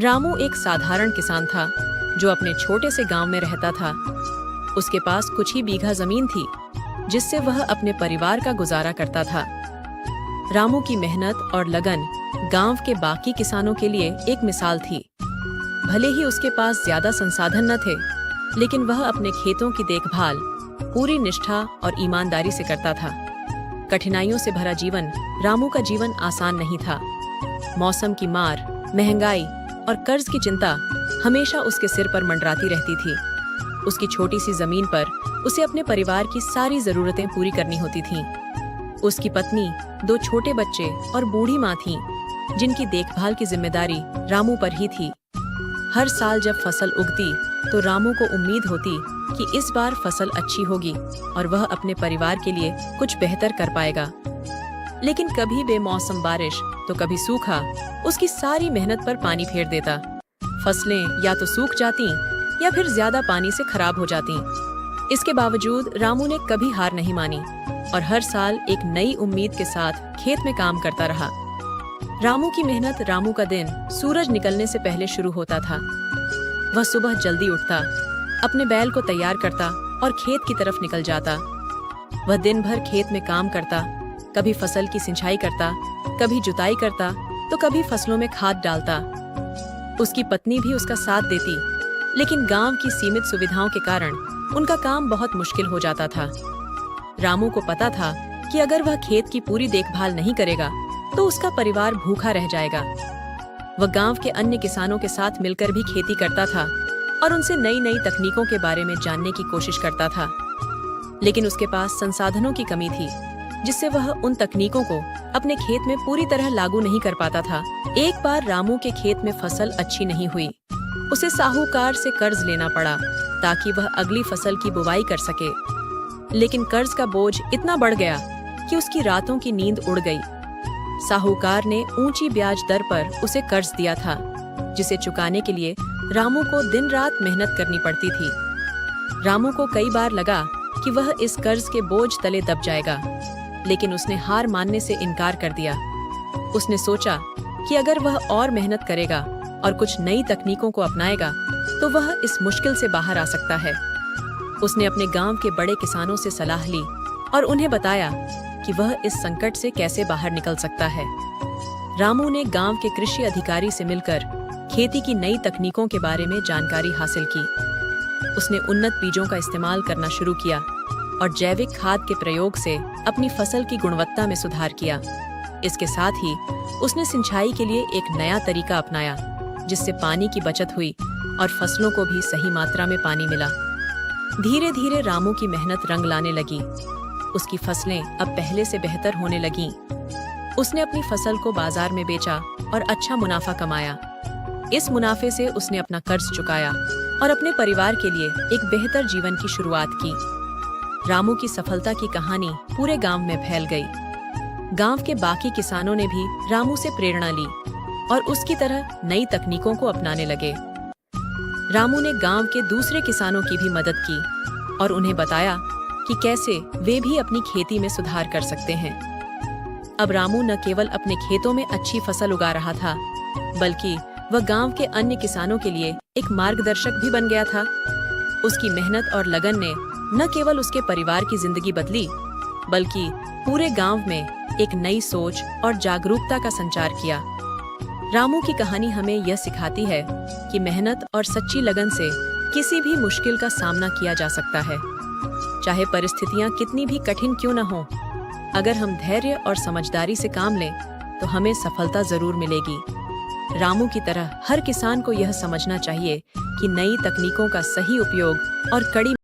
रामू एक साधारण किसान था जो अपने छोटे से गांव में रहता था। उसके पास कुछ ही बीघा जमीन थी जिससे वह अपने परिवार का गुजारा करता था। रामू की मेहनत और लगन गांव के बाकी किसानों के लिए एक मिसाल थी। भले ही उसके पास ज्यादा संसाधन न थे, लेकिन वह अपने खेतों की देखभाल पूरी निष्ठा और ईमानदारी से करता था। कठिनाइयों से भरा जीवन रामू का जीवन आसान नहीं था। मौसम की मार, महंगाई और कर्ज की चिंता हमेशा उसके सिर पर मंडराती रहती थी। उसकी छोटी सी जमीन पर उसे अपने परिवार की सारी जरूरतें पूरी करनी होती थीं। उसकी पत्नी, 2 छोटे बच्चे और बूढ़ी माँ थीं, जिनकी देखभाल की जिम्मेदारी रामू पर ही थी। हर साल जब फसल उगती तो रामू को उम्मीद होती कि इस बार फसल अच्छी होगी और वह अपने परिवार के लिए कुछ बेहतर कर पाएगा। लेकिन कभी बेमौसम बारिश तो कभी सूखा उसकी सारी मेहनत पर पानी फेर देता। फसलें या तो सूख जाती या फिर ज्यादा पानी से खराब हो जाती। इसके बावजूद रामू ने कभी हार नहीं मानी और हर साल एक नई उम्मीद के साथ खेत में काम करता रहा। रामू की मेहनत, रामू का दिन सूरज निकलने से पहले शुरू होता था। वह सुबह जल्दी उठता, अपने बैल को तैयार करता और खेत की तरफ निकल जाता। वह दिन भर खेत में काम करता, कभी फसल की सिंचाई करता, कभी जुताई करता तो कभी फसलों में खाद डालता। उसकी पत्नी भी उसका साथ देती, लेकिन गांव की सीमित सुविधाओं के कारण उनका काम बहुत मुश्किल हो जाता था। रामू को पता था कि अगर वह खेत की पूरी देखभाल नहीं करेगा तो उसका परिवार भूखा रह जाएगा। वह गांव के अन्य किसानों के साथ मिलकर भी खेती करता था और उनसे नई नई तकनीकों के बारे में जानने की कोशिश करता था। लेकिन उसके पास संसाधनों की कमी थी, जिससे वह उन तकनीकों को अपने खेत में पूरी तरह लागू नहीं कर पाता था। एक बार रामू के खेत में फसल अच्छी नहीं हुई। उसे साहूकार से कर्ज लेना पड़ा ताकि वह अगली फसल की बुवाई कर सके। लेकिन कर्ज का बोझ इतना बढ़ गया कि उसकी रातों की नींद उड़ गई। साहूकार ने ऊंची ब्याज दर पर उसे कर्ज दिया था, जिसे चुकाने के लिए रामू को दिन रात मेहनत करनी पड़ती थी। रामू को कई बार लगा कि वह इस कर्ज के बोझ तले दब जाएगा, लेकिन उसने हार मानने से इनकार कर दिया। उसने सोचा कि अगर वह और मेहनत करेगा और कुछ नई तकनीकों को अपनाएगा तो वह इस मुश्किल से बाहर आ सकता है। उसने अपने गांव के बड़े किसानों से सलाह ली और उन्हें बताया कि वह इस संकट से कैसे बाहर निकल सकता है। रामू ने गांव के कृषि अधिकारी से मिलकर खेती की नई तकनीकों के बारे में जानकारी हासिल की। उसने उन्नत बीजों का इस्तेमाल करना शुरू किया और जैविक खाद के प्रयोग से अपनी फसल की गुणवत्ता में सुधार किया। इसके साथ ही उसने सिंचाई के लिए एक नया तरीका अपनाया, जिससे पानी की बचत हुई और फसलों को भी सही मात्रा में पानी मिला। धीरे धीरे रामू की मेहनत रंग लाने लगी। उसकी फसलें अब पहले से बेहतर होने लगीं। उसने अपनी फसल को बाजार में बेचा और अच्छा मुनाफा कमाया। इस मुनाफे से उसने अपना कर्ज चुकाया और अपने परिवार के लिए एक बेहतर जीवन की शुरुआत की। रामू की सफलता की कहानी पूरे गांव में फैल गई। गांव के बाकी किसानों ने भी रामू से प्रेरणा ली और उसकी तरह नई तकनीकों को अपनाने लगे। रामू ने गांव के दूसरे किसानों की भी मदद की और उन्हें बताया कि कैसे वे भी अपनी खेती में सुधार कर सकते हैं। अब रामू न केवल अपने खेतों में अच्छी फसल उगा रहा था, बल्कि वह गांव के अन्य किसानों के लिए एक मार्गदर्शक भी बन गया था। उसकी मेहनत और लगन ने न केवल उसके परिवार की जिंदगी बदली, बल्कि पूरे गांव में एक नई सोच और जागरूकता का संचार किया। रामू की कहानी हमें यह सिखाती है कि मेहनत और सच्ची लगन से किसी भी मुश्किल का सामना किया जा सकता है, चाहे परिस्थितियां कितनी भी कठिन क्यों न हो। अगर हम धैर्य और समझदारी से काम लें तो हमें सफलता जरूर मिलेगी। रामू की तरह हर किसान को यह समझना चाहिए कि नई तकनीकों का सही उपयोग और कड़ी